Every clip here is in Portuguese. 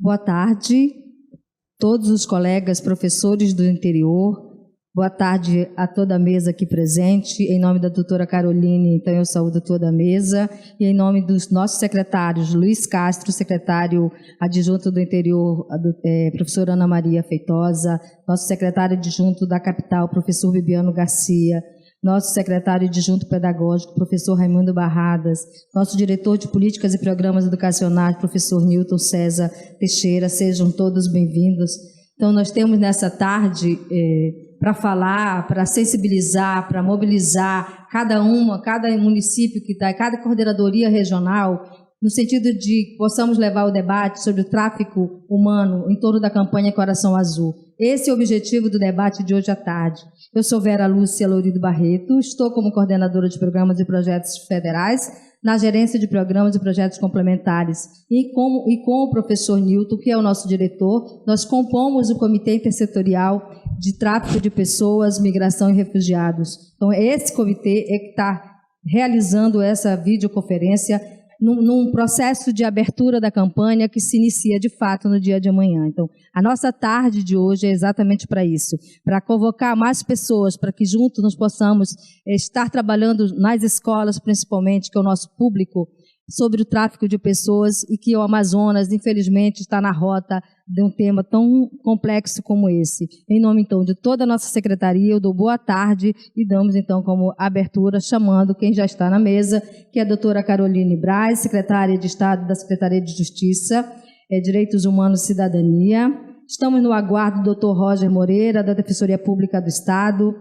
Boa tarde, todos os colegas professores do interior. Boa tarde a toda a mesa aqui presente. Em nome da doutora Caroline, então eu saúdo toda a mesa. E em nome dos nossos secretários, Luiz Castro, secretário adjunto do interior, professora Ana Maria Feitosa, nosso secretário adjunto da capital, professor Bibiano Garcia, nosso secretário adjunto pedagógico, professor Raimundo Barradas, nosso diretor de políticas e programas educacionais, professor Newton César Teixeira, sejam todos bem-vindos. Então, nós temos nessa tarde para falar, para sensibilizar, para mobilizar cada município que está, cada coordenadoria regional, no sentido de que possamos levar o debate sobre o tráfico humano em torno da campanha Coração Azul. Esse é o objetivo do debate de hoje à tarde. Eu sou Vera Lúcia Lourido Barreto, estou como coordenadora de programas e projetos federais, na gerência de programas e projetos complementares. E com o professor Newton, que é o nosso diretor, nós compomos o Comitê Intersetorial de Tráfico de Pessoas, Migração e Refugiados. Então, esse comitê é que está realizando essa videoconferência num processo de abertura da campanha que se inicia, de fato, no dia de amanhã. Então, a nossa tarde de hoje é exatamente para isso, para convocar mais pessoas, para que juntos nós possamos estar trabalhando nas escolas, principalmente, que é o nosso público, sobre o tráfico de pessoas e que o Amazonas, infelizmente, está na rota de um tema tão complexo como esse. Em nome, então, de toda a nossa secretaria, eu dou boa tarde e damos, então, como abertura, chamando quem já está na mesa, que é a doutora Caroline Braz, secretária de Estado da Secretaria de Justiça, Direitos Humanos e Cidadania. Estamos no aguardo do doutor Roger Moreira, da Defensoria Pública do Estado.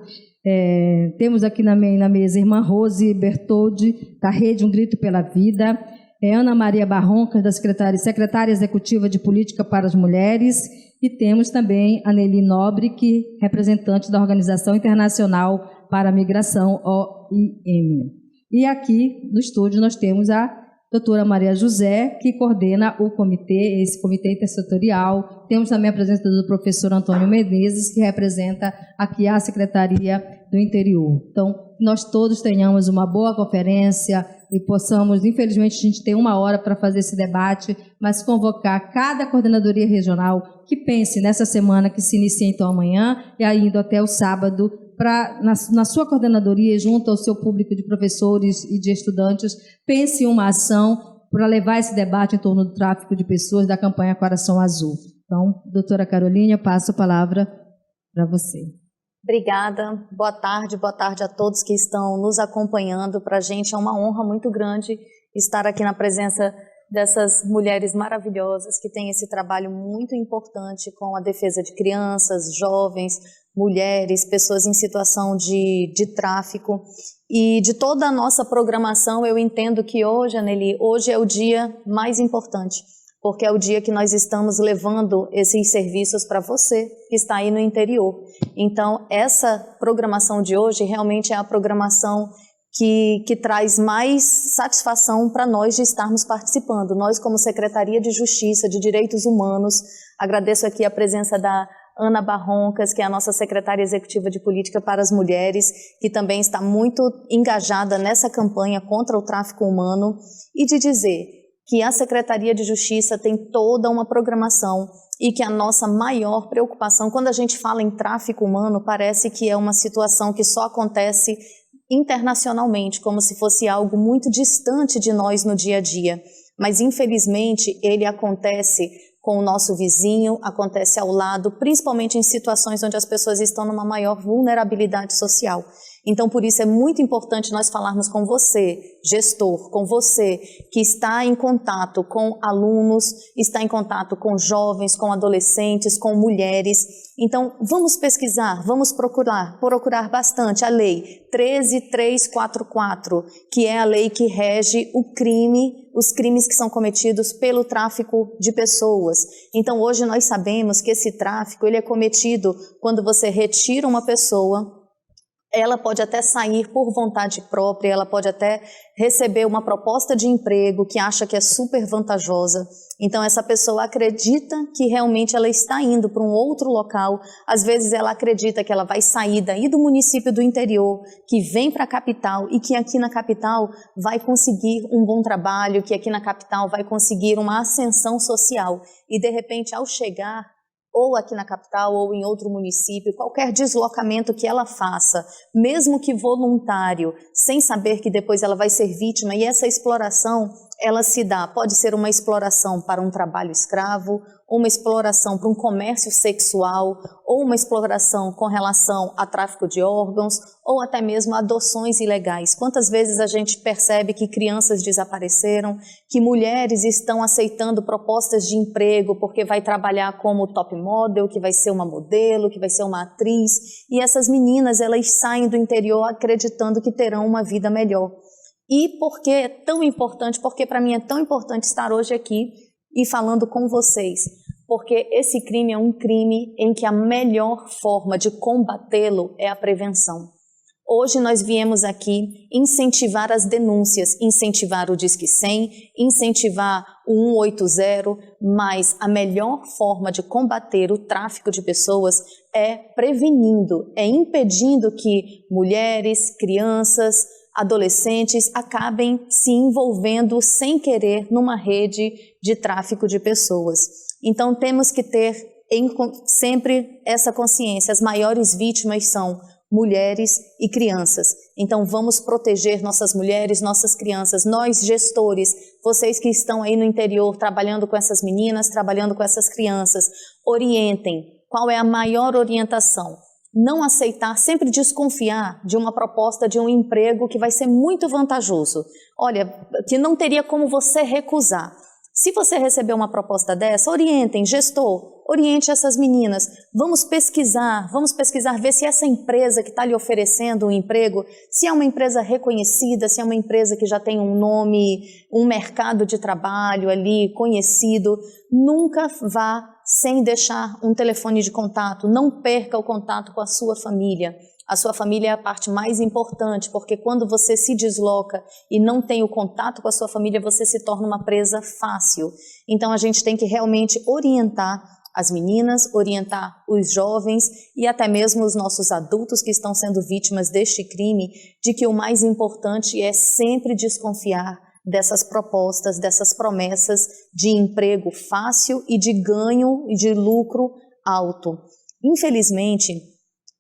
Temos aqui na mesa a irmã Rose Bertoldi, da Rede Um Grito pela Vida, Ana Maria Barroncas, da secretária executiva de Política para as Mulheres, e temos também a Nelly Nobre, que é representante da Organização Internacional para a Migração, OIM. E aqui no estúdio nós temos a doutora Maria José, que coordena o comitê, esse comitê intersetorial. Temos também a presença do professor Antônio Menezes, que representa aqui a Secretaria do Interior. Então, nós todos tenhamos uma boa conferência e possamos, infelizmente, a gente tem 1 hora para fazer esse debate, mas convocar cada coordenadoria regional que pense nessa semana que se inicia, então, amanhã, e ainda até o sábado, para, na sua coordenadoria, junto ao seu público de professores e de estudantes, pense em uma ação para levar esse debate em torno do tráfico de pessoas da campanha Coração Azul. Então, doutora Caroline, eu passo a palavra para você. Obrigada, boa tarde a todos que estão nos acompanhando. Para a gente é uma honra muito grande estar aqui na presença dessas mulheres maravilhosas que têm esse trabalho muito importante com a defesa de crianças, jovens, mulheres, pessoas em situação de tráfico. E de toda a nossa programação, eu entendo que hoje, Anneli, hoje é o dia mais importante, porque é o dia que nós estamos levando esses serviços para você que está aí no interior. Então, essa programação de hoje realmente é a programação que traz mais satisfação para nós de estarmos participando. Nós, como Secretaria de Justiça, de Direitos Humanos, agradeço aqui a presença da Ana Barroncas, que é a nossa secretária executiva de Política para as Mulheres, que também está muito engajada nessa campanha contra o tráfico humano, e de dizer que a Secretaria de Justiça tem toda uma programação e que a nossa maior preocupação, quando a gente fala em tráfico humano, parece que é uma situação que só acontece internacionalmente, como se fosse algo muito distante de nós no dia a dia. Mas, infelizmente, ele acontece com o nosso vizinho, acontece ao lado, principalmente em situações onde as pessoas estão numa maior vulnerabilidade social. Então, por isso é muito importante nós falarmos com você, gestor, com você que está em contato com alunos, está em contato com jovens, com adolescentes, com mulheres. Então, vamos pesquisar, vamos procurar bastante a Lei 13.344, que é a lei que rege os crimes que são cometidos pelo tráfico de pessoas. Então, hoje nós sabemos que esse tráfico ele é cometido quando você retira uma pessoa ela pode até sair por vontade própria, ela pode até receber uma proposta de emprego que acha que é super vantajosa. Então essa pessoa acredita que realmente ela está indo para um outro local, às vezes ela acredita que ela vai sair daí do município do interior, que vem para a capital e que aqui na capital vai conseguir um bom trabalho, que aqui na capital vai conseguir uma ascensão social. E de repente ao chegar, ou aqui na capital ou em outro município, qualquer deslocamento que ela faça, mesmo que voluntário, sem saber que depois ela vai ser vítima, e essa exploração, ela se dá, pode ser uma exploração para um trabalho escravo, uma exploração para um comércio sexual, ou uma exploração com relação a tráfico de órgãos, ou até mesmo adoções ilegais. Quantas vezes a gente percebe que crianças desapareceram, que mulheres estão aceitando propostas de emprego porque vai trabalhar como top model, que vai ser uma modelo, que vai ser uma atriz, e essas meninas, elas saem do interior acreditando que terão uma vida melhor. E por que é tão importante? Porque para mim é tão importante estar hoje aqui e falando com vocês, porque esse crime é um crime em que a melhor forma de combatê-lo é a prevenção. Hoje nós viemos aqui incentivar as denúncias, incentivar o Disque 100, incentivar o 180, mas a melhor forma de combater o tráfico de pessoas é prevenindo, é impedindo que mulheres, crianças, adolescentes acabem se envolvendo sem querer numa rede de tráfico de pessoas. Então temos que ter sempre essa consciência, as maiores vítimas são mulheres e crianças. Então vamos proteger nossas mulheres, nossas crianças, nós gestores, vocês que estão aí no interior trabalhando com essas meninas, trabalhando com essas crianças, orientem. Qual é a maior orientação? Não aceitar, sempre desconfiar de uma proposta de um emprego que vai ser muito vantajoso. Olha, que não teria como você recusar. Se você receber uma proposta dessa, orientem, gestor, oriente essas meninas. Vamos pesquisar, ver se essa empresa que está lhe oferecendo um emprego, se é uma empresa reconhecida, se é uma empresa que já tem um nome, um mercado de trabalho ali conhecido. Nunca vá sem deixar um telefone de contato, não perca o contato com a sua família. A sua família é a parte mais importante, porque quando você se desloca e não tem o contato com a sua família, você se torna uma presa fácil. Então a gente tem que realmente orientar as meninas, orientar os jovens e até mesmo os nossos adultos que estão sendo vítimas deste crime, de que o mais importante é sempre desconfiar dessas propostas, dessas promessas de emprego fácil e de ganho e de lucro alto. Infelizmente,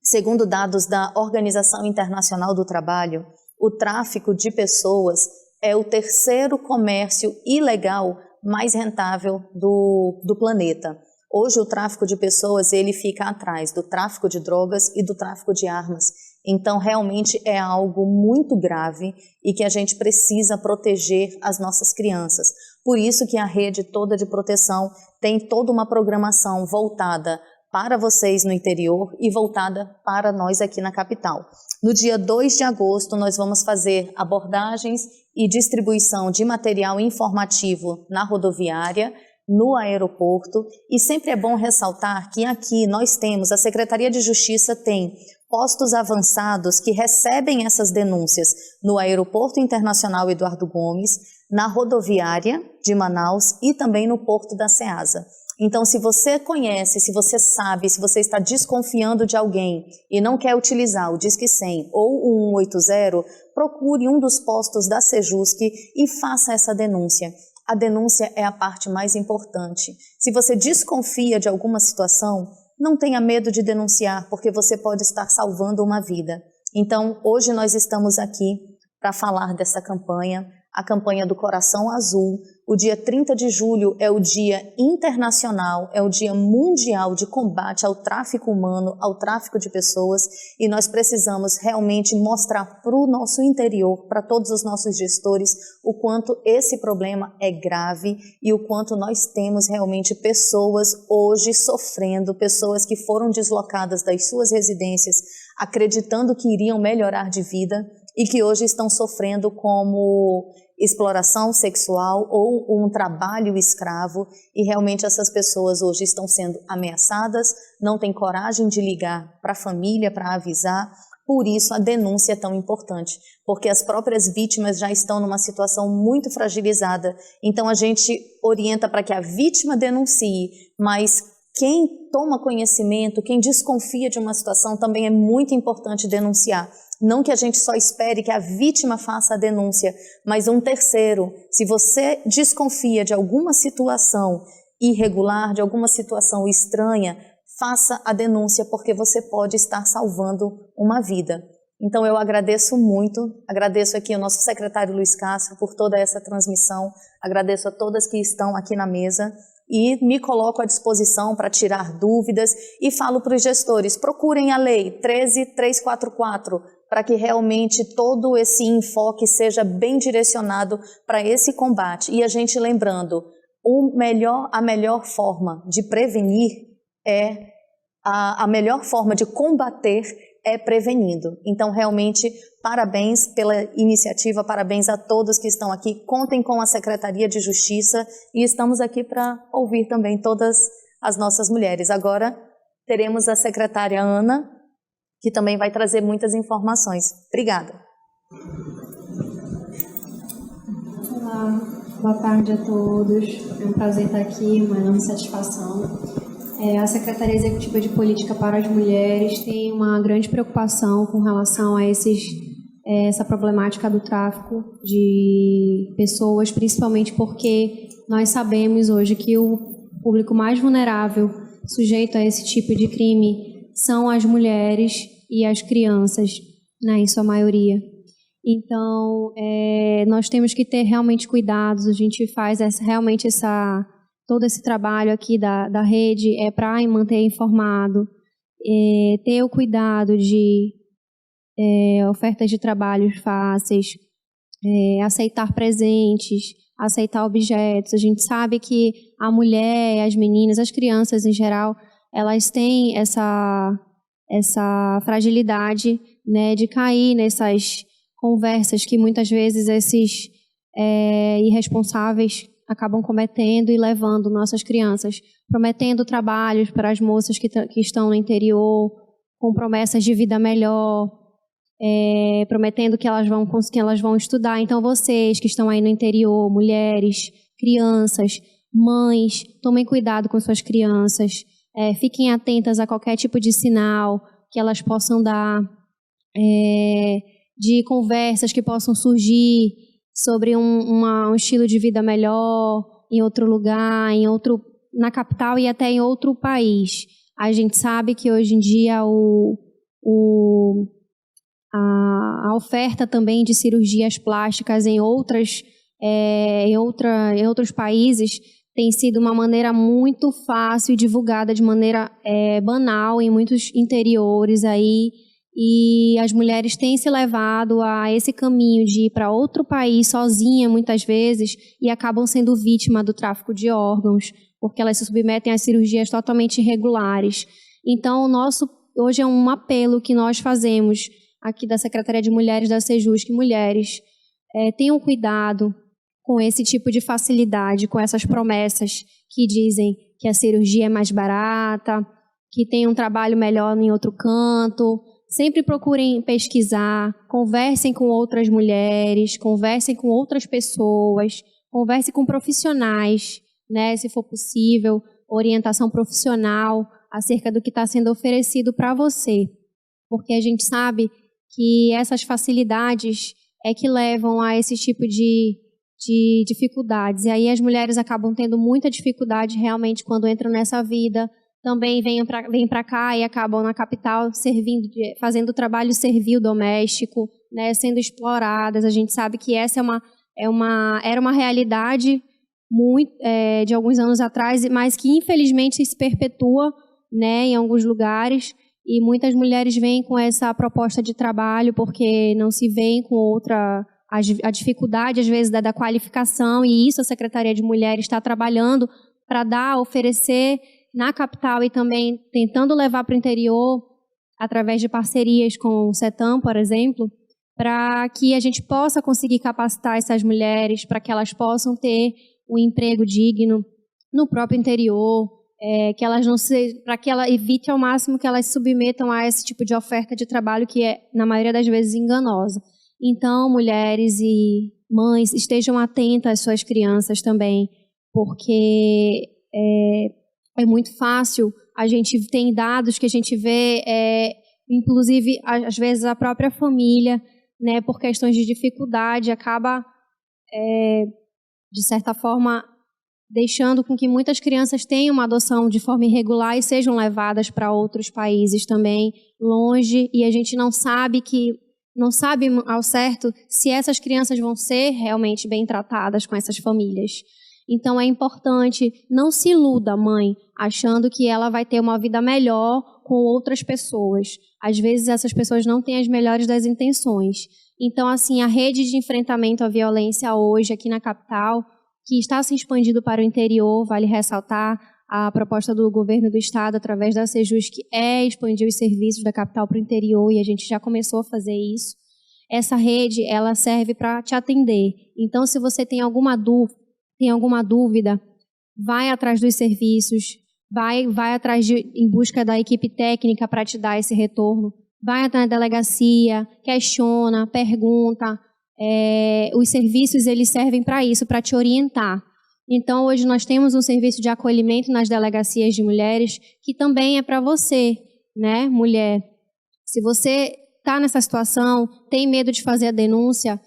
segundo dados da Organização Internacional do Trabalho, o tráfico de pessoas é o terceiro comércio ilegal mais rentável do planeta. Hoje o tráfico de pessoas ele fica atrás do tráfico de drogas e do tráfico de armas. Então realmente é algo muito grave e que a gente precisa proteger as nossas crianças. Por isso que a rede toda de proteção tem toda uma programação voltada para vocês no interior e voltada para nós aqui na capital. No dia 2 de agosto nós vamos fazer abordagens e distribuição de material informativo na rodoviária, no aeroporto, e sempre é bom ressaltar que aqui nós temos, a Secretaria de Justiça tem postos avançados que recebem essas denúncias no Aeroporto Internacional Eduardo Gomes, na rodoviária de Manaus e também no Porto da Ceasa. Então, se você conhece, se você sabe, se você está desconfiando de alguém e não quer utilizar o Disque 100 ou o 180, procure um dos postos da Sejusc e faça essa denúncia. A denúncia é a parte mais importante. Se você desconfia de alguma situação, não tenha medo de denunciar, porque você pode estar salvando uma vida. Então, hoje nós estamos aqui para falar dessa campanha, a campanha do Coração Azul. O dia 30 de julho é o dia internacional, é o dia mundial de combate ao tráfico humano, ao tráfico de pessoas, e nós precisamos realmente mostrar para o nosso interior, para todos os nossos gestores, o quanto esse problema é grave e o quanto nós temos realmente pessoas hoje sofrendo, pessoas que foram deslocadas das suas residências, acreditando que iriam melhorar de vida e que hoje estão sofrendo como exploração sexual ou um trabalho escravo, e realmente essas pessoas hoje estão sendo ameaçadas, não têm coragem de ligar para a família para avisar, Por isso a denúncia é tão importante, porque as próprias vítimas já estão numa situação muito fragilizada. Então a gente orienta para que a vítima denuncie, mas quem toma conhecimento, quem desconfia de uma situação, também é muito importante denunciar. Não que a gente só espere que a vítima faça a denúncia, mas um terceiro. Se você desconfia de alguma situação irregular, de alguma situação estranha, faça a denúncia, porque você pode estar salvando uma vida. Então eu agradeço muito, agradeço aqui ao nosso secretário Luiz Castro por toda essa transmissão, agradeço a todas que estão aqui na mesa e me coloco à disposição para tirar dúvidas e falo para os gestores, procurem a lei 13.344 para que realmente todo esse enfoque seja bem direcionado para esse combate. E a gente lembrando, a melhor forma de prevenir a melhor forma de combater é prevenindo. Então, realmente, parabéns pela iniciativa, parabéns a todos que estão aqui. Contem com a Secretaria de Justiça e estamos aqui para ouvir também todas as nossas mulheres. Agora, teremos a secretária Ana, que também vai trazer muitas informações. Obrigada. Olá, boa tarde a todos. É um prazer estar aqui, uma enorme satisfação. A Secretaria Executiva de Política para as Mulheres tem uma grande preocupação com relação a essa problemática do tráfico de pessoas, principalmente porque nós sabemos hoje que o público mais vulnerável sujeito a esse tipo de crime são as mulheres e as crianças, né, em sua maioria. Então, nós temos que ter realmente cuidados, a gente faz todo esse trabalho aqui da rede para manter informado, ter o cuidado de ofertas de trabalhos fáceis, aceitar presentes, aceitar objetos. A gente sabe que a mulher, as meninas, as crianças em geral, elas têm essa fragilidade, né, de cair nessas conversas que muitas vezes esses irresponsáveis acabam cometendo e levando nossas crianças, prometendo trabalhos para as moças que estão no interior, com promessas de vida melhor, prometendo que elas vão estudar. Então, vocês que estão aí no interior, mulheres, crianças, mães, tomem cuidado com suas crianças, fiquem atentas a qualquer tipo de sinal que elas possam dar, de conversas que possam surgir sobre um estilo de vida melhor em outro lugar, na capital e até em outro país. A gente sabe que hoje em dia a oferta também de cirurgias plásticas em outros países tem sido uma maneira muito fácil e divulgada de maneira banal em muitos interiores aí. E as mulheres têm se levado a esse caminho de ir para outro país sozinha, muitas vezes, e acabam sendo vítima do tráfico de órgãos, porque elas se submetem a cirurgias totalmente irregulares. Então, hoje é um apelo que nós fazemos aqui da Secretaria de Mulheres da Sejus, que mulheres tenham cuidado com esse tipo de facilidade, com essas promessas que dizem que a cirurgia é mais barata, que tem um trabalho melhor em outro canto. Sempre procurem pesquisar, conversem com outras mulheres, conversem com outras pessoas, conversem com profissionais, né, se for possível, orientação profissional acerca do que está sendo oferecido para você. Porque a gente sabe que essas facilidades que levam a esse tipo de dificuldades. E aí as mulheres acabam tendo muita dificuldade realmente quando entram nessa vida. Também vêm para cá e acabam na capital fazendo trabalho servil doméstico, né, sendo exploradas. A gente sabe que essa era uma realidade de alguns anos atrás, mas que infelizmente se perpetua, né, em alguns lugares. E muitas mulheres vêm com essa proposta de trabalho porque não se veem com a dificuldade, às vezes, da qualificação. E isso a Secretaria de Mulheres está trabalhando para oferecer na capital e também tentando levar para o interior, através de parcerias com o CETAM, por exemplo, para que a gente possa conseguir capacitar essas mulheres, para que elas possam ter um emprego digno no próprio interior, que elas não para que ela evite ao máximo que elas se submetam a esse tipo de oferta de trabalho que é, na maioria das vezes, enganosa. Então, mulheres e mães, estejam atentas às suas crianças também, porque é muito fácil, a gente tem dados que a gente vê, inclusive, às vezes, a própria família, né, por questões de dificuldade, acaba, de certa forma, deixando com que muitas crianças tenham uma adoção de forma irregular e sejam levadas para outros países também, longe, e a gente não sabe ao certo se essas crianças vão ser realmente bem tratadas com essas famílias. Então é importante, não se iluda, mãe, achando que ela vai ter uma vida melhor com outras pessoas. Às vezes essas pessoas não têm as melhores das intenções. Então, assim, a rede de enfrentamento à violência hoje aqui na capital, que está se expandindo para o interior, vale ressaltar a proposta do governo do estado, através da Sejusc, expandir os serviços da capital para o interior, e a gente já começou a fazer isso. Essa rede, ela serve para te atender. Então, se você tem alguma dúvida, vai atrás dos serviços, vai atrás em busca da equipe técnica para te dar esse retorno, vai atrás da delegacia, questiona, pergunta. Os serviços, eles servem para isso, para te orientar. Então, hoje nós temos um serviço de acolhimento nas delegacias de mulheres, que também é para você, né, mulher. Se você está nessa situação, tem medo de fazer a denúncia,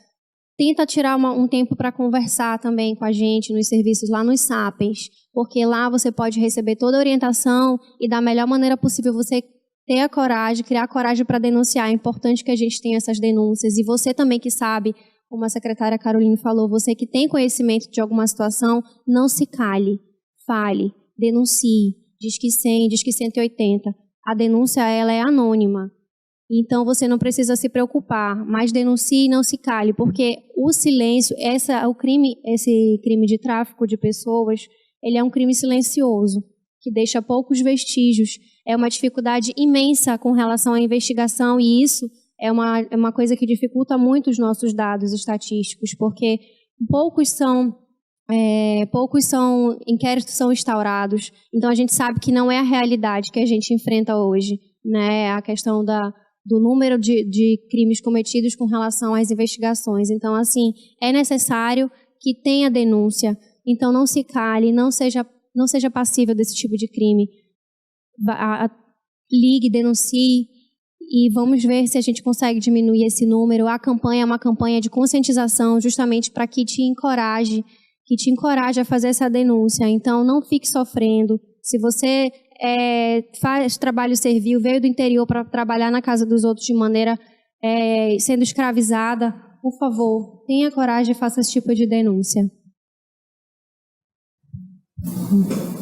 tenta tirar um tempo para conversar também com a gente nos serviços lá nos SAPENS, porque lá você pode receber toda a orientação e da melhor maneira possível você ter a coragem, criar coragem para denunciar. É importante que a gente tenha essas denúncias. E você também que sabe, como a secretária Caroline falou, você que tem conhecimento de alguma situação, não se cale, fale, denuncie, Disque 100, Disque 180. A denúncia, ela é anônima. Então, você não precisa se preocupar, mas denuncie e não se cale, porque o silêncio, esse crime de tráfico de pessoas, ele é um crime silencioso, que deixa poucos vestígios. É uma dificuldade imensa com relação à investigação, e isso é uma coisa que dificulta muito os nossos dados estatísticos, porque poucos inquéritos são instaurados. Então, a gente sabe que não é a realidade que a gente enfrenta hoje, né? A questão do número de crimes cometidos com relação às investigações. Então, assim, é necessário que tenha denúncia. Então, não se cale, não seja passível desse tipo de crime. Ligue, denuncie e vamos ver se a gente consegue diminuir esse número. A campanha é uma campanha de conscientização justamente para que te encoraje a fazer essa denúncia. Então, não fique sofrendo. Se você faz trabalho servil, veio do interior para trabalhar na casa dos outros de maneira sendo escravizada, por favor, tenha coragem e faça esse tipo de denúncia.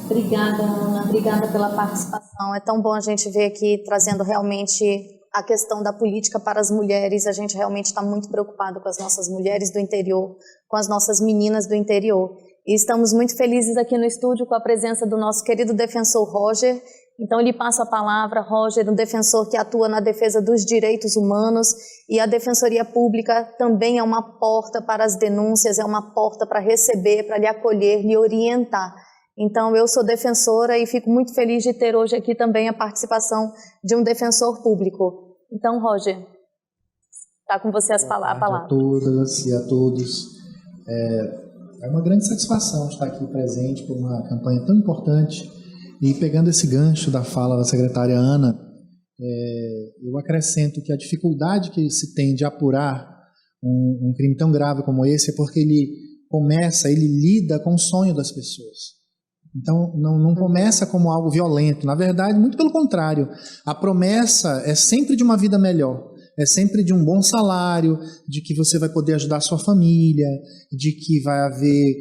Obrigada, Ana. Obrigada pela participação. É tão bom a gente ver aqui trazendo realmente a questão da política para as mulheres. A gente realmente está muito preocupado com as nossas mulheres do interior, com as nossas meninas do interior. E estamos muito felizes aqui no estúdio com a presença do nosso querido defensor Roger. Então, lhe passo a palavra, Roger, um defensor que atua na defesa dos direitos humanos, e a Defensoria Pública também é uma porta para as denúncias, é uma porta para receber, para lhe acolher, lhe orientar. Então, eu sou defensora e fico muito feliz de ter hoje aqui também a participação de um defensor público. Então, Roger, está com você a palavra. A todas e a todos. É uma grande satisfação estar aqui presente por uma campanha tão importante. E pegando esse gancho da fala da secretária Ana, eu acrescento que a dificuldade que se tem de apurar um crime tão grave como esse é porque ele lida com o sonho das pessoas. Então, não começa como algo violento. Na verdade, muito pelo contrário. A promessa é sempre de uma vida melhor. É sempre de um bom salário, de que você vai poder ajudar a sua família, de que vai haver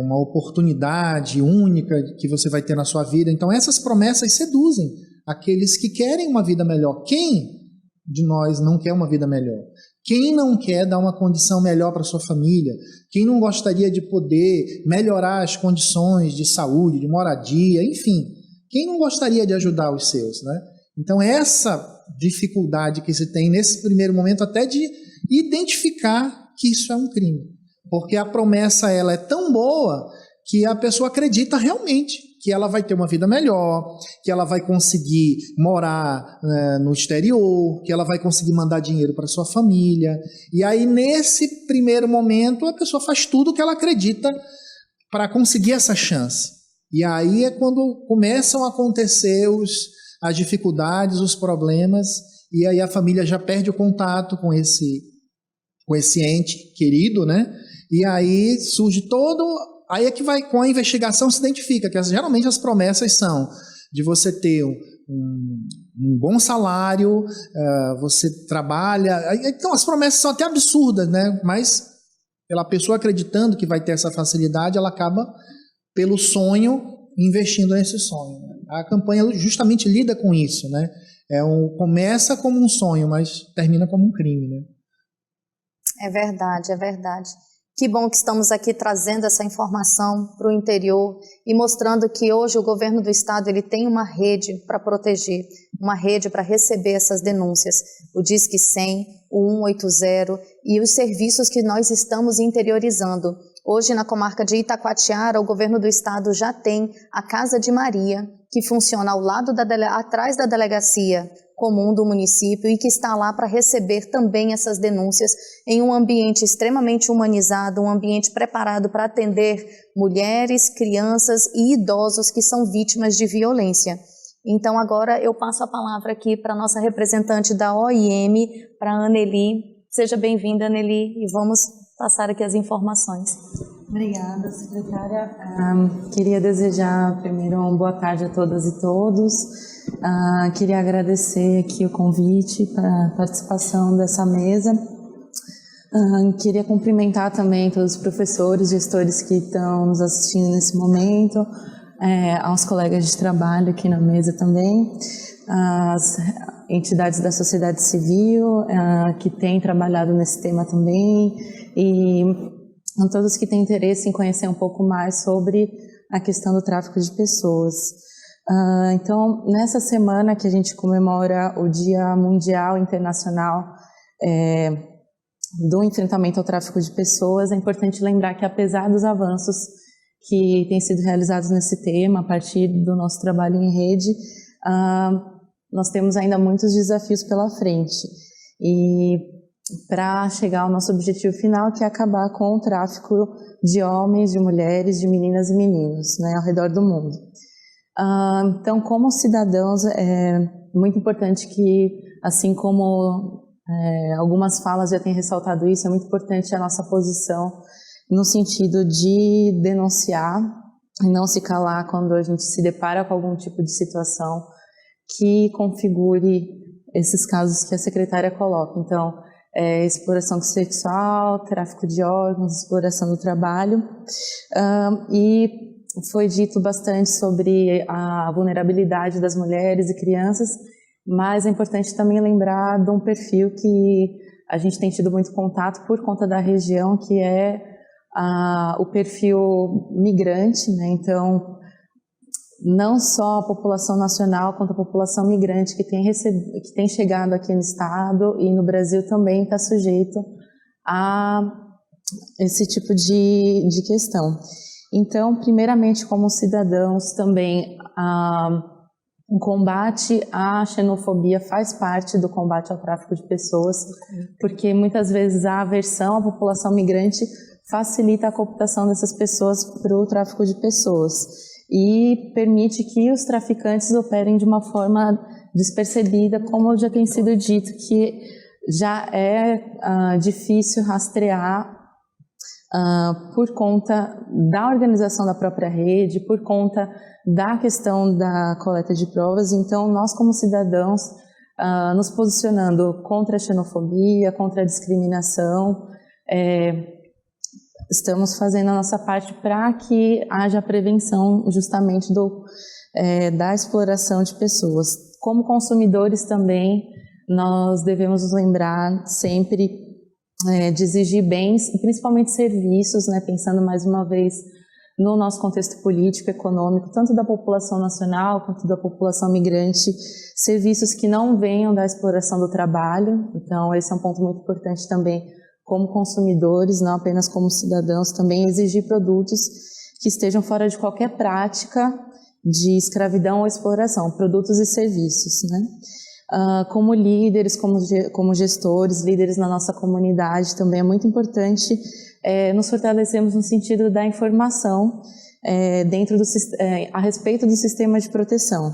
uma oportunidade única que você vai ter na sua vida. Então, essas promessas seduzem aqueles que querem uma vida melhor. Quem de nós não quer uma vida melhor? Quem não quer dar uma condição melhor para sua família? Quem não gostaria de poder melhorar as condições de saúde, de moradia, enfim? Quem não gostaria de ajudar os seus, né? Então, essa dificuldade que se tem nesse primeiro momento até de identificar que isso é um crime. Porque a promessa ela é tão boa que a pessoa acredita realmente que ela vai ter uma vida melhor, que ela vai conseguir morar no exterior, que ela vai conseguir mandar dinheiro para sua família. E aí, nesse primeiro momento, a pessoa faz tudo o que ela acredita para conseguir essa chance. E aí é quando começam a acontecer as dificuldades, os problemas, e aí a família já perde o contato com esse ente querido, né? E aí surge aí é que vai, com a investigação se identifica, que geralmente as promessas são de você ter um bom salário, você trabalha, então as promessas são até absurdas, né? Mas pela pessoa acreditando que vai ter essa facilidade, ela acaba, pelo sonho, investindo nesse sonho. A campanha justamente lida com isso, né? Começa como um sonho, mas termina como um crime, né? É verdade, é verdade. Que bom que estamos aqui trazendo essa informação para o interior e mostrando que hoje o governo do estado ele tem uma rede para proteger, uma rede para receber essas denúncias, o Disque 100, o 180 e os serviços que nós estamos interiorizando. Hoje na comarca de Itacoatiara, o governo do estado já tem a Casa de Maria, que funciona ao lado atrás da delegacia comum do município e que está lá para receber também essas denúncias em um ambiente extremamente humanizado, um ambiente preparado para atender mulheres, crianças e idosos que são vítimas de violência. Então agora eu passo a palavra aqui para a nossa representante da OIM, para a Anneli. Seja bem-vinda, Anneli, e vamos passar aqui as informações. Obrigada, secretária. Queria desejar primeiro uma boa tarde a todas e todos. Queria agradecer aqui o convite para a participação dessa mesa. Queria cumprimentar também todos os professores, gestores que estão nos assistindo nesse momento, aos colegas de trabalho aqui na mesa também, as entidades da sociedade civil que têm trabalhado nesse tema também e a todos que têm interesse em conhecer um pouco mais sobre a questão do tráfico de pessoas. Então, nessa semana que a gente comemora o Dia Mundial Internacional do enfrentamento ao tráfico de pessoas, é importante lembrar que apesar dos avanços que têm sido realizados nesse tema, a partir do nosso trabalho em rede, nós temos ainda muitos desafios pela frente. E para chegar ao nosso objetivo final, que é acabar com o tráfico de homens, de mulheres, de meninas e meninos, né, ao redor do mundo. Então, como cidadãos, é muito importante que, assim como algumas falas já têm ressaltado isso, é muito importante a nossa posição no sentido de denunciar e não se calar quando a gente se depara com algum tipo de situação que configure esses casos que a secretária coloca. Então, exploração sexual, tráfico de órgãos, exploração do trabalho. E foi dito bastante sobre a vulnerabilidade das mulheres e crianças, mas é importante também lembrar de um perfil que a gente tem tido muito contato por conta da região, que é o perfil migrante, né? Então, não só a população nacional, quanto a população migrante que tem chegado aqui no estado e no Brasil também está sujeito a esse tipo de questão. Então, primeiramente, como cidadãos, também o combate à xenofobia faz parte do combate ao tráfico de pessoas, porque muitas vezes a aversão à população migrante facilita a cooptação dessas pessoas para o tráfico de pessoas e permite que os traficantes operem de uma forma despercebida, como já tem sido dito, que já é difícil rastrear por conta da organização da própria rede, por conta da questão da coleta de provas. Então, nós como cidadãos, nos posicionando contra a xenofobia, contra a discriminação, estamos fazendo a nossa parte para que haja prevenção justamente da exploração de pessoas. Como consumidores também, nós devemos nos lembrar sempre de exigir bens, principalmente serviços, né, pensando mais uma vez no nosso contexto político, econômico, tanto da população nacional quanto da população migrante, serviços que não venham da exploração do trabalho. Então, esse é um ponto muito importante também, como consumidores, não apenas como cidadãos, também exigir produtos que estejam fora de qualquer prática de escravidão ou exploração, produtos e serviços, né? Como líderes, como gestores, líderes na nossa comunidade, também é muito importante nos fortalecermos no sentido da informação a respeito do sistema de proteção.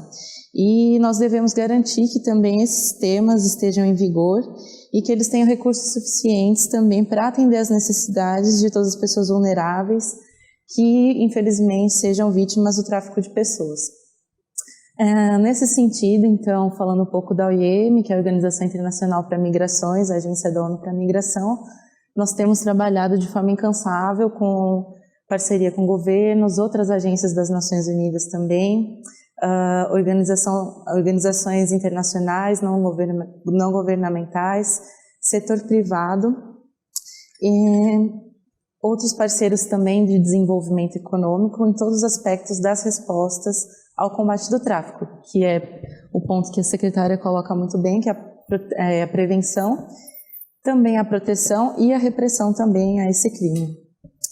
E nós devemos garantir que também esses temas estejam em vigor e que eles tenham recursos suficientes também para atender às necessidades de todas as pessoas vulneráveis que, infelizmente, sejam vítimas do tráfico de pessoas. Nesse sentido, então, falando um pouco da OIM, que é a Organização Internacional para Migrações, a Agência da ONU para a Migração, nós temos trabalhado de forma incansável com parceria com governos, outras agências das Nações Unidas também, organizações internacionais, não governamentais, setor privado e outros parceiros também de desenvolvimento econômico em todos os aspectos das respostas ao combate do tráfico, que é o ponto que a secretária coloca muito bem, que é a prevenção, também a proteção e a repressão também a esse crime.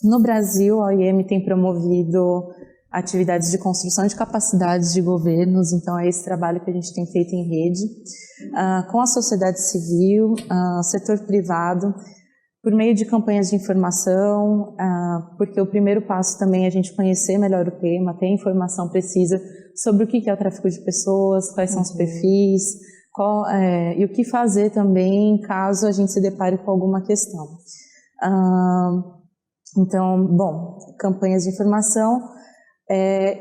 No Brasil, a OIM tem promovido atividades de construção de capacidades de governos, então é esse trabalho que a gente tem feito em rede, com a sociedade civil, setor privado, por meio de campanhas de informação, porque o primeiro passo também é a gente conhecer melhor o tema, ter informação precisa sobre o que é o tráfico de pessoas, quais são os perfis, e o que fazer também caso a gente se depare com alguma questão. Então, bom, campanhas de informação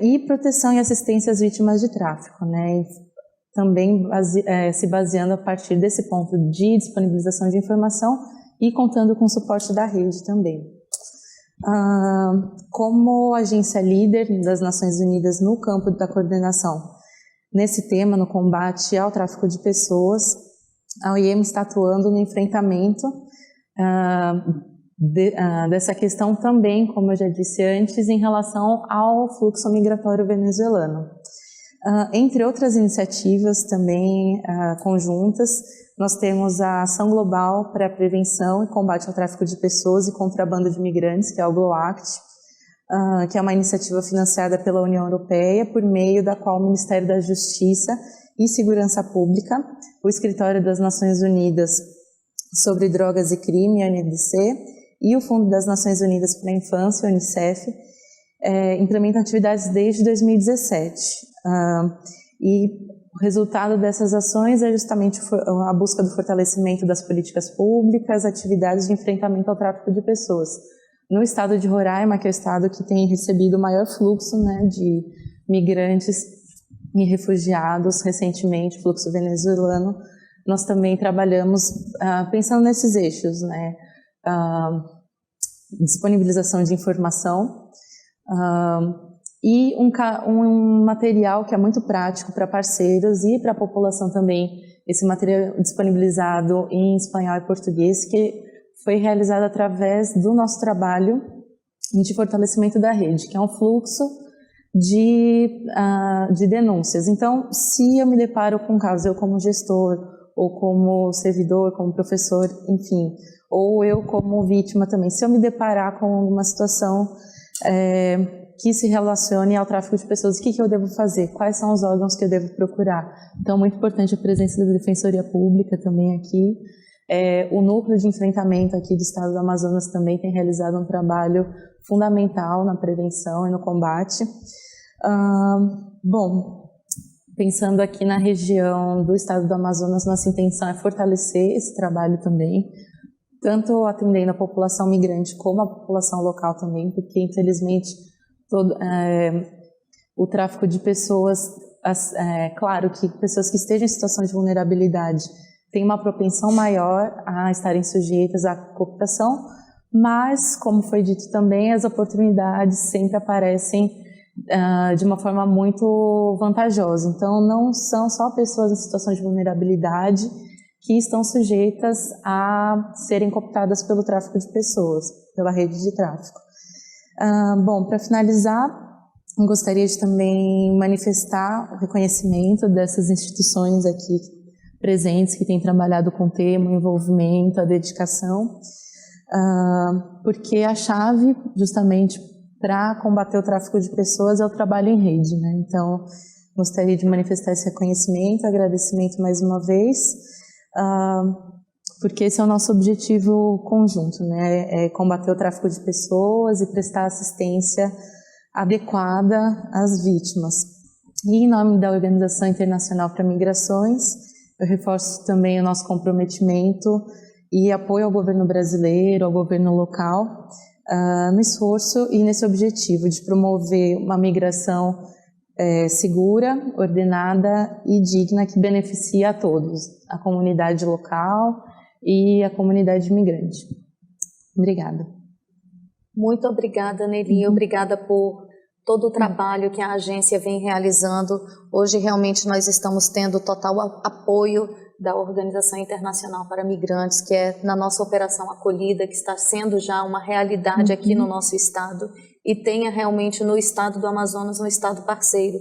e proteção e assistência às vítimas de tráfico, né? E também se baseando a partir desse ponto de disponibilização de informação e contando com o suporte da rede também. Como agência líder das Nações Unidas no campo da coordenação nesse tema, no combate ao tráfico de pessoas, a OIM está atuando no enfrentamento dessa questão também, como eu já disse antes, em relação ao fluxo migratório venezuelano. Entre outras iniciativas também conjuntas, nós temos a Ação Global para a Prevenção e Combate ao Tráfico de Pessoas e Contrabando de Imigrantes, que é o GLOACT, que é uma iniciativa financiada pela União Europeia, por meio da qual o Ministério da Justiça e Segurança Pública, o Escritório das Nações Unidas sobre Drogas e Crime, a UNODC, e o Fundo das Nações Unidas para a Infância, a UNICEF, implementam atividades desde 2017. E o resultado dessas ações é justamente a busca do fortalecimento das políticas públicas, atividades de enfrentamento ao tráfico de pessoas. No estado de Roraima, que é o estado que tem recebido o maior fluxo, né, de migrantes e refugiados recentemente, fluxo venezuelano, nós também trabalhamos pensando nesses eixos, né, disponibilização de informação e um material que é muito prático para parceiros e para a população também, esse material disponibilizado em espanhol e português, que foi realizado através do nosso trabalho de fortalecimento da rede, que é um fluxo de denúncias. Então, se eu me deparo com um caso, eu como gestor, ou como servidor, como professor, enfim, ou eu como vítima também, se eu me deparar com uma situação que se relacione ao tráfico de pessoas, o que eu devo fazer? Quais são os órgãos que eu devo procurar? Então, muito importante a presença da Defensoria Pública também aqui. O núcleo de enfrentamento aqui do estado do Amazonas também tem realizado um trabalho fundamental na prevenção e no combate. Bom, pensando aqui na região do estado do Amazonas, nossa intenção é fortalecer esse trabalho também, tanto atendendo a população migrante como a população local também, porque infelizmente o tráfico de pessoas, claro que pessoas que estejam em situação de vulnerabilidade têm uma propensão maior a estarem sujeitas à cooptação, mas, como foi dito também, as oportunidades sempre aparecem de uma forma muito vantajosa. Então, não são só pessoas em situação de vulnerabilidade que estão sujeitas a serem cooptadas pelo tráfico de pessoas, pela rede de tráfico. Bom, para finalizar, eu gostaria de também manifestar o reconhecimento dessas instituições aqui presentes que têm trabalhado com o tema, o envolvimento, a dedicação, porque a chave justamente para combater o tráfico de pessoas é o trabalho em rede, né? Então, gostaria de manifestar esse reconhecimento, agradecimento mais uma vez, porque esse é o nosso objetivo conjunto, né? É combater o tráfico de pessoas e prestar assistência adequada às vítimas. E em nome da Organização Internacional para Migrações, eu reforço também o nosso comprometimento e apoio ao governo brasileiro, ao governo local, no esforço e nesse objetivo de promover uma migração segura, ordenada e digna que beneficie a todos, a comunidade local e a comunidade imigrante. Obrigada. Muito obrigada, Nelly. Obrigada por todo o trabalho que a agência vem realizando. Hoje, realmente, nós estamos tendo total apoio da Organização Internacional para Migrantes, que é na nossa Operação Acolhida, que está sendo já uma realidade aqui no nosso estado, e tenha realmente no estado do Amazonas um estado parceiro,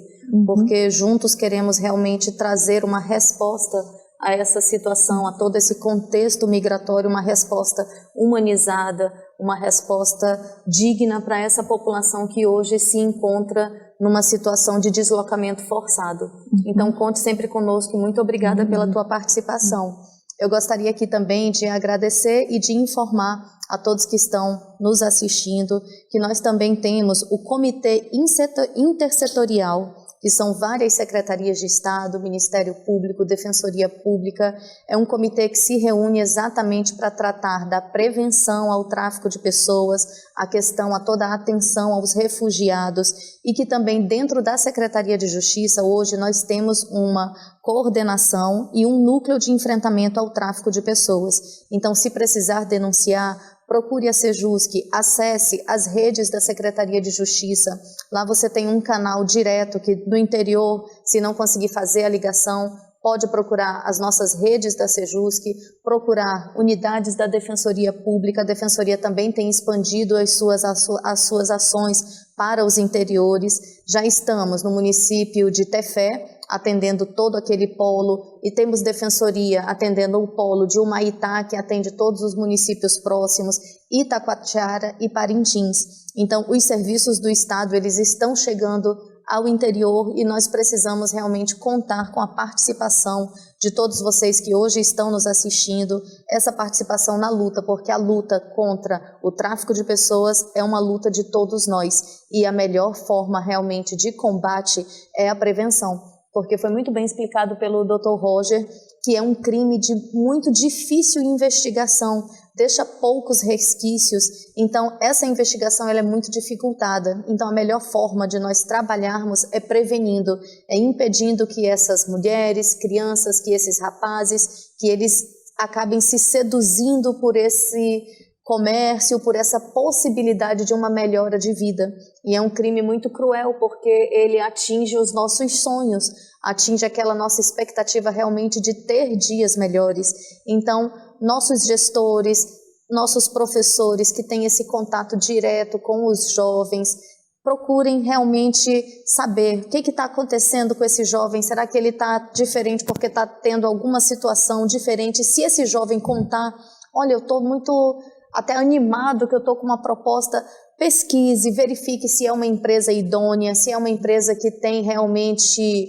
porque juntos queremos realmente trazer uma resposta a essa situação, a todo esse contexto migratório, uma resposta humanizada, uma resposta digna para essa população que hoje se encontra numa situação de deslocamento forçado. Então, conte sempre conosco e muito obrigada pela tua participação. Eu gostaria aqui também de agradecer e de informar a todos que estão nos assistindo que nós também temos o Comitê Intersetorial, que são várias secretarias de Estado, Ministério Público, Defensoria Pública. É um comitê que se reúne exatamente para tratar da prevenção ao tráfico de pessoas, a questão, a toda a atenção aos refugiados, e que também dentro da Secretaria de Justiça, hoje nós temos uma coordenação e um núcleo de enfrentamento ao tráfico de pessoas. Então, se precisar denunciar, procure a Sejusc, acesse as redes da Secretaria de Justiça. Lá você tem um canal direto que no interior, se não conseguir fazer a ligação, pode procurar as nossas redes da Sejusc, procurar unidades da Defensoria Pública. A Defensoria também tem expandido as suas ações para os interiores. Já estamos no município de Tefé, atendendo todo aquele polo, e temos Defensoria atendendo o polo de Humaitá, que atende todos os municípios próximos, Itacoatiara e Parintins. Então, os serviços do Estado, eles estão chegando ao interior e nós precisamos realmente contar com a participação de todos vocês que hoje estão nos assistindo, essa participação na luta, porque a luta contra o tráfico de pessoas é uma luta de todos nós e a melhor forma realmente de combate é a prevenção. Porque foi muito bem explicado pelo Dr. Roger, que é um crime de muito difícil investigação, deixa poucos resquícios, então essa investigação ela é muito dificultada. Então a melhor forma de nós trabalharmos é prevenindo, é impedindo que essas mulheres, crianças, que esses rapazes, que eles acabem se seduzindo por esse comércio, por essa possibilidade de uma melhora de vida. E é um crime muito cruel, porque ele atinge os nossos sonhos, atinge aquela nossa expectativa realmente de ter dias melhores. Então, nossos gestores, nossos professores que têm esse contato direto com os jovens, procurem realmente saber o que está acontecendo com esse jovem. Será que ele está diferente porque está tendo alguma situação diferente? Se esse jovem contar, olha, eu estou muito até animado que eu estou com uma proposta, pesquise, verifique se é uma empresa idônea, se é uma empresa que tem realmente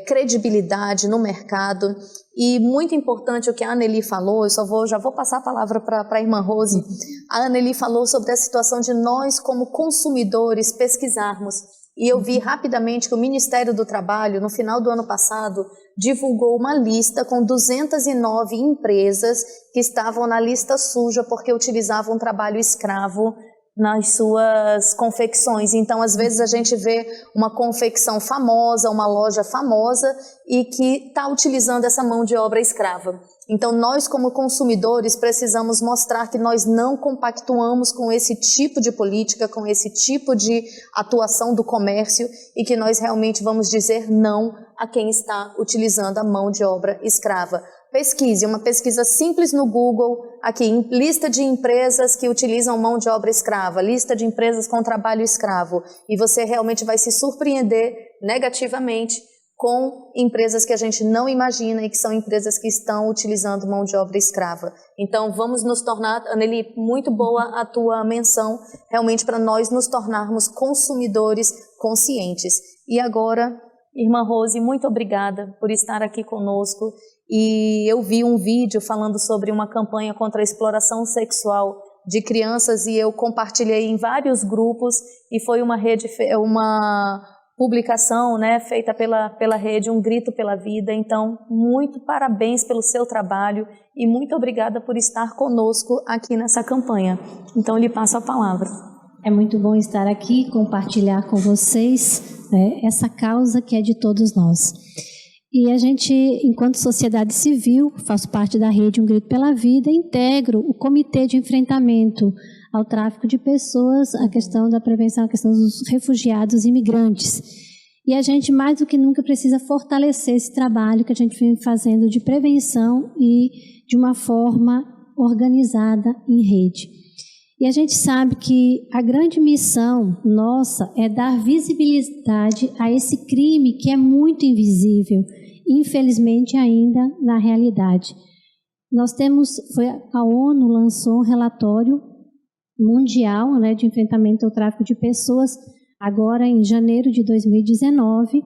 credibilidade no mercado. E muito importante o que a Anneli falou, já vou passar a palavra para a irmã Rose. A Anneli falou sobre a situação de nós como consumidores pesquisarmos. E eu vi rapidamente que o Ministério do Trabalho, no final do ano passado, divulgou uma lista com 209 empresas que estavam na lista suja porque utilizavam trabalho escravo nas suas confecções. Então, às vezes a gente vê uma confecção famosa, uma loja famosa e que está utilizando essa mão de obra escrava. Então, nós como consumidores precisamos mostrar que nós não compactuamos com esse tipo de política, com esse tipo de atuação do comércio e que nós realmente vamos dizer não a quem está utilizando a mão de obra escrava. Pesquise, uma pesquisa simples no Google, aqui, lista de empresas que utilizam mão de obra escrava, lista de empresas com trabalho escravo, e você realmente vai se surpreender negativamente com empresas que a gente não imagina e que são empresas que estão utilizando mão de obra escrava. Então, vamos nos tornar, Anneli, muito boa a tua menção, realmente para nós nos tornarmos consumidores conscientes. E agora, irmã Rose, muito obrigada por estar aqui conosco. E eu vi um vídeo falando sobre uma campanha contra a exploração sexual de crianças e eu compartilhei em vários grupos e foi uma publicação, né, feita pela rede, um grito pela vida. Então, muito parabéns pelo seu trabalho e muito obrigada por estar conosco aqui nessa campanha. Então, lhe passo a palavra. É muito bom estar aqui, compartilhar com vocês, né, essa causa que é de todos nós. E a gente, enquanto sociedade civil, faço parte da rede Um Grito pela Vida, integro o Comitê de Enfrentamento ao Tráfico de Pessoas, a questão da prevenção, a questão dos refugiados e imigrantes. E a gente, mais do que nunca, precisa fortalecer esse trabalho que a gente vem fazendo de prevenção e de uma forma organizada em rede. E a gente sabe que a grande missão nossa é dar visibilidade a esse crime que é muito invisível, infelizmente ainda na realidade. A ONU lançou um relatório mundial, né, de enfrentamento ao tráfico de pessoas, agora em janeiro de 2019,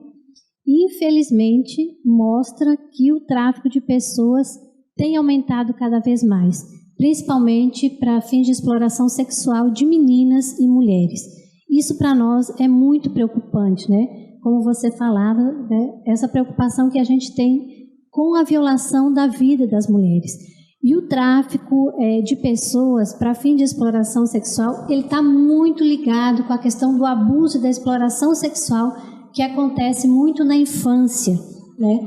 e infelizmente mostra que o tráfico de pessoas tem aumentado cada vez mais, principalmente para fins de exploração sexual de meninas e mulheres. Isso para nós é muito preocupante, né? Como você falava, né? Essa preocupação que a gente tem com a violação da vida das mulheres. E o tráfico de pessoas para fim de exploração sexual, ele está muito ligado com a questão do abuso e da exploração sexual que acontece muito na infância, né?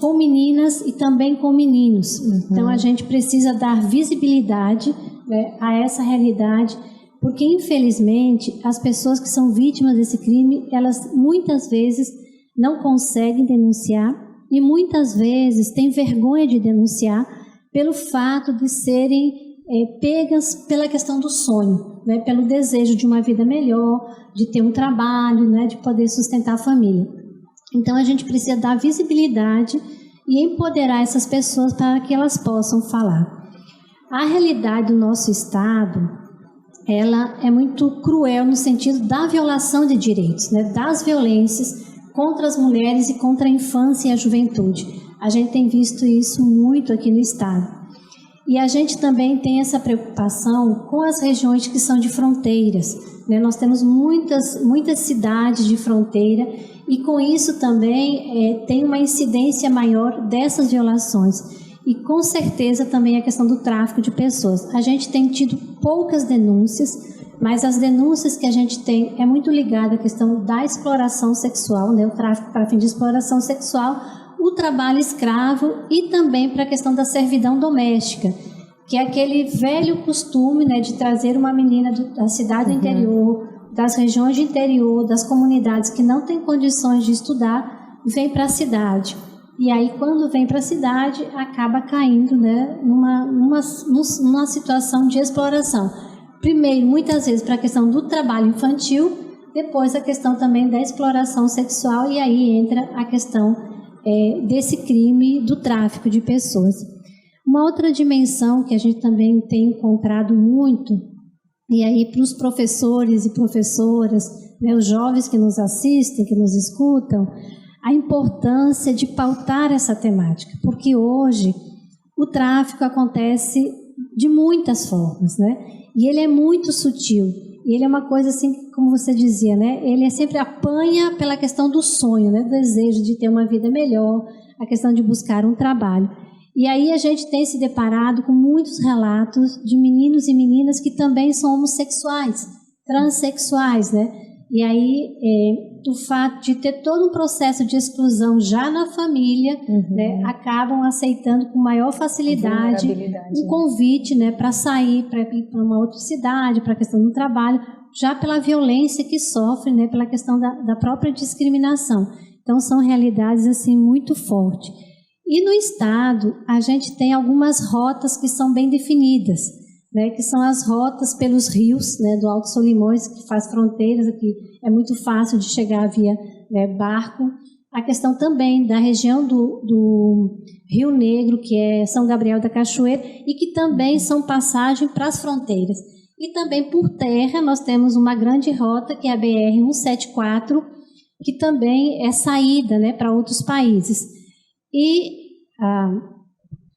Com meninas e também com meninos. Então, a gente precisa dar visibilidade, né, a essa realidade, porque, infelizmente, as pessoas que são vítimas desse crime, elas muitas vezes não conseguem denunciar e muitas vezes têm vergonha de denunciar pelo fato de serem pegas pela questão do sonho, né, pelo desejo de uma vida melhor, de ter um trabalho, né, de poder sustentar a família. Então, a gente precisa dar visibilidade e empoderar essas pessoas para que elas possam falar. A realidade do nosso Estado, ela é muito cruel no sentido da violação de direitos, né, das violências contra as mulheres e contra a infância e a juventude. A gente tem visto isso muito aqui no Estado. E a gente também tem essa preocupação com as regiões que são de fronteiras, né? Nós temos muitas cidades de fronteira e com isso também tem uma incidência maior dessas violações. E com certeza também a questão do tráfico de pessoas. A gente tem tido poucas denúncias, mas as denúncias que a gente tem é muito ligada à questão da exploração sexual, né? O tráfico para fim de exploração sexual, o trabalho escravo e também para a questão da servidão doméstica, que é aquele velho costume, né, de trazer uma menina da cidade do interior, das regiões de interior, das comunidades que não têm condições de estudar, vem para a cidade. E aí, quando vem para a cidade, acaba caindo, né, numa situação de exploração. Primeiro, muitas vezes, para a questão do trabalho infantil, depois a questão também da exploração sexual, e aí entra a questão desse crime do tráfico de pessoas. Uma outra dimensão que a gente também tem encontrado muito, e aí para os professores e professoras, né, os jovens que nos assistem, que nos escutam, a importância de pautar essa temática, porque hoje o tráfico acontece de muitas formas, né? E ele é muito sutil. E ele é uma coisa assim, como você dizia, né? Ele sempre apanha pela questão do sonho, né? Do desejo de ter uma vida melhor, a questão de buscar um trabalho. E aí a gente tem se deparado com muitos relatos de meninos e meninas que também são homossexuais, transexuais, né? E aí o fato de ter todo um processo de exclusão já na família, né, acabam aceitando com maior facilidade um convite, né, para sair, para ir para uma outra cidade, para a questão do trabalho, já pela violência que sofre, né, pela questão da própria discriminação. Então, são realidades assim muito fortes. E no Estado, a gente tem algumas rotas que são bem definidas, né, que são as rotas pelos rios, né, do Alto Solimões, que faz fronteiras aqui, é muito fácil de chegar via, né, barco. a questão também da região do Rio Negro, que é São Gabriel da Cachoeira, e que também são passagem para as fronteiras. E também por terra nós temos uma grande rota, que é a BR-174, que também é saída, né, para outros países. E a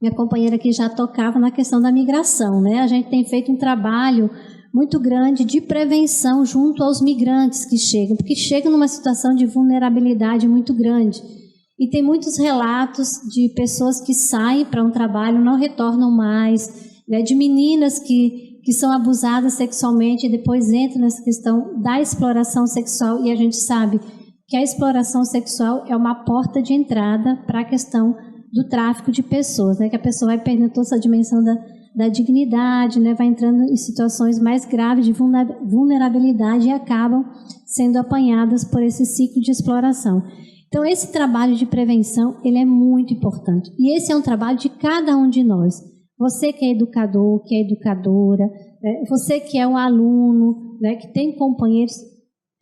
minha companheira aqui já tocava na questão da migração, né? A gente tem feito um trabalho muito grande de prevenção junto aos migrantes que chegam, porque chegam numa situação de vulnerabilidade muito grande. E tem muitos relatos de pessoas que saem para um trabalho, não retornam mais, né, de meninas que são abusadas sexualmente e depois entram nessa questão da exploração sexual, e a gente sabe que a exploração sexual é uma porta de entrada para a questão do tráfico de pessoas, né, que a pessoa vai perdendo toda essa dimensão da dignidade, né, vai entrando em situações mais graves de vulnerabilidade e acabam sendo apanhadas por esse ciclo de exploração. Então, esse trabalho de prevenção, ele é muito importante. E esse é um trabalho de cada um de nós. Você que é educador, que é educadora, né, você que é um aluno, né, que tem companheiros,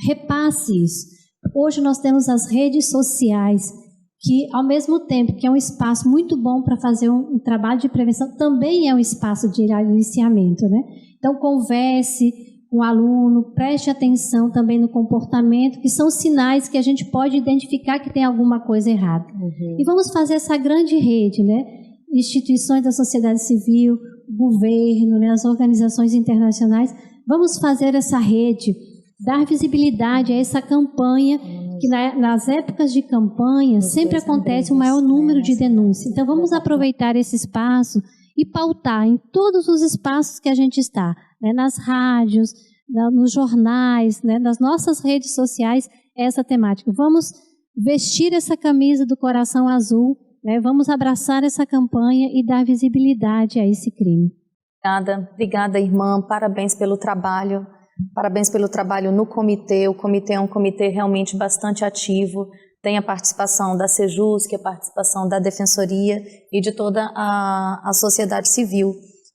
repasse isso. Hoje nós temos as redes sociais, que ao mesmo tempo que é um espaço muito bom para fazer um trabalho de prevenção, também é um espaço de aliciamento, né? Então, converse com o aluno, preste atenção também no comportamento, que são sinais que a gente pode identificar que tem alguma coisa errada. E vamos fazer essa grande rede, né? Instituições da sociedade civil, governo, né? As organizações internacionais, vamos fazer essa rede, dar visibilidade a essa campanha, que nas épocas de campanha sempre acontece um maior número de denúncias. Então, vamos aproveitar esse espaço e pautar em todos os espaços que a gente está, né, nas rádios, nos jornais, né, nas nossas redes sociais, essa temática. Vamos vestir essa camisa do Coração Azul, né, vamos abraçar essa campanha e dar visibilidade a esse crime. Obrigada, irmã. Parabéns pelo trabalho. Parabéns pelo trabalho no comitê. O comitê é um comitê realmente bastante ativo. Tem a participação da Sejusc, a participação da Defensoria e de toda a sociedade civil.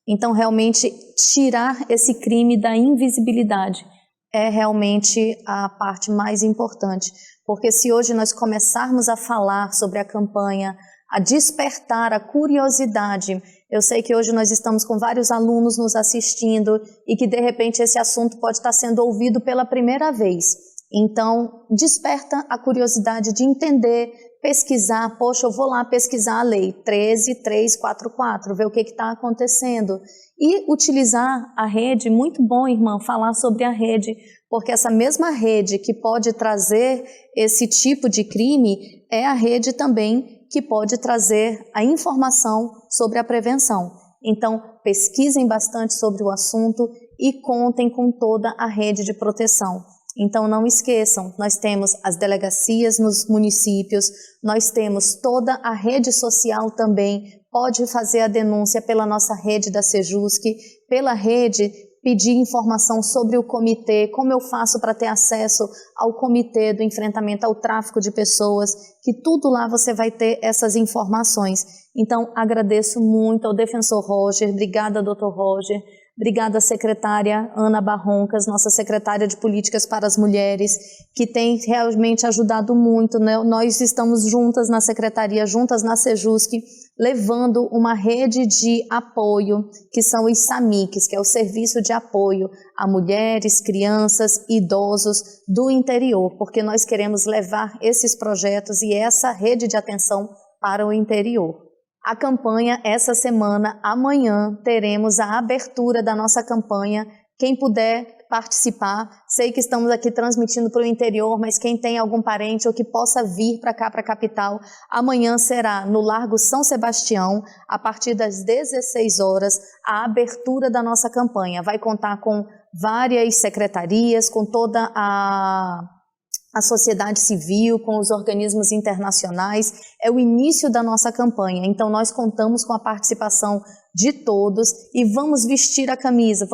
Então, realmente, tirar esse crime da invisibilidade é realmente a parte mais importante. Porque se hoje nós começarmos a falar sobre a campanha, a despertar a curiosidade. Eu sei que hoje nós estamos com vários alunos nos assistindo e que, de repente, esse assunto pode estar sendo ouvido pela primeira vez. Então, desperta a curiosidade de entender, pesquisar. Poxa, eu vou lá pesquisar a lei 13.344, ver o que está acontecendo. E utilizar a rede, muito bom, irmã, falar sobre a rede, porque essa mesma rede que pode trazer esse tipo de crime é a rede também que pode trazer a informação sobre a prevenção. Então, pesquisem bastante sobre o assunto e contem com toda a rede de proteção. Então, não esqueçam, nós temos as delegacias nos municípios, nós temos toda a rede social também, pode fazer a denúncia pela nossa rede da Sejusc, pela rede pedir informação sobre o comitê, como eu faço para ter acesso ao comitê do enfrentamento ao tráfico de pessoas, que tudo lá você vai ter essas informações. Então, agradeço muito ao defensor Roger, obrigada, doutor Roger, obrigada, secretária Ana Barroncas, nossa secretária de Políticas para as Mulheres, que tem realmente ajudado muito, né? Nós estamos juntas na secretaria, juntas na Sejusc, levando uma rede de apoio, que são os SAMICs, que é o Serviço de Apoio a Mulheres, Crianças e Idosos do interior, porque nós queremos levar esses projetos e essa rede de atenção para o interior. A campanha, essa semana, amanhã, teremos a abertura da nossa campanha. Quem puder participar, sei que estamos aqui transmitindo para o interior, mas quem tem algum parente ou que possa vir para cá, para a capital, amanhã será no Largo São Sebastião, a partir das 16 horas, a abertura da nossa campanha. Vai contar com várias secretarias, com toda a sociedade civil, com os organismos internacionais. É o início da nossa campanha, então nós contamos com a participação de todos e vamos vestir a camisa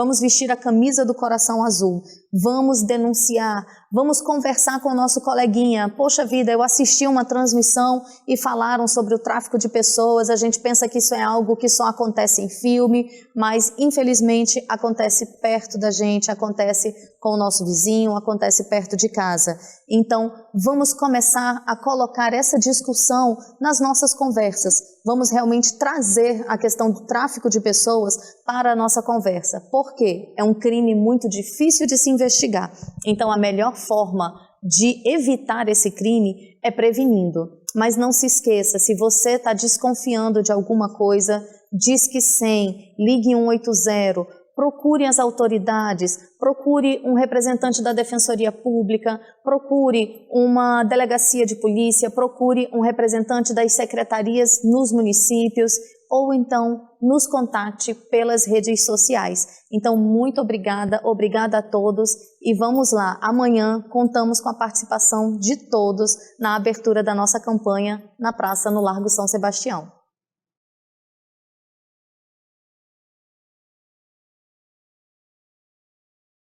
do Coração Azul, vamos denunciar, vamos conversar com o nosso coleguinha. Poxa vida, eu assisti uma transmissão e falaram sobre o tráfico de pessoas, a gente pensa que isso é algo que só acontece em filme, mas infelizmente acontece perto da gente, acontece com o nosso vizinho, acontece perto de casa. Então, vamos começar a colocar essa discussão nas nossas conversas, vamos realmente trazer a questão do tráfico de pessoas para a nossa conversa. Por quê? É um crime muito difícil de se investigar. Então, a melhor forma de evitar esse crime é prevenindo. Mas não se esqueça, se você está desconfiando de alguma coisa, Disque 100, ligue 180, procure as autoridades, procure um representante da Defensoria Pública, procure uma delegacia de polícia, procure um representante das secretarias nos municípios, ou então nos contate pelas redes sociais. Então, muito obrigada a todos e vamos lá, amanhã contamos com a participação de todos na abertura da nossa campanha na praça no Largo São Sebastião.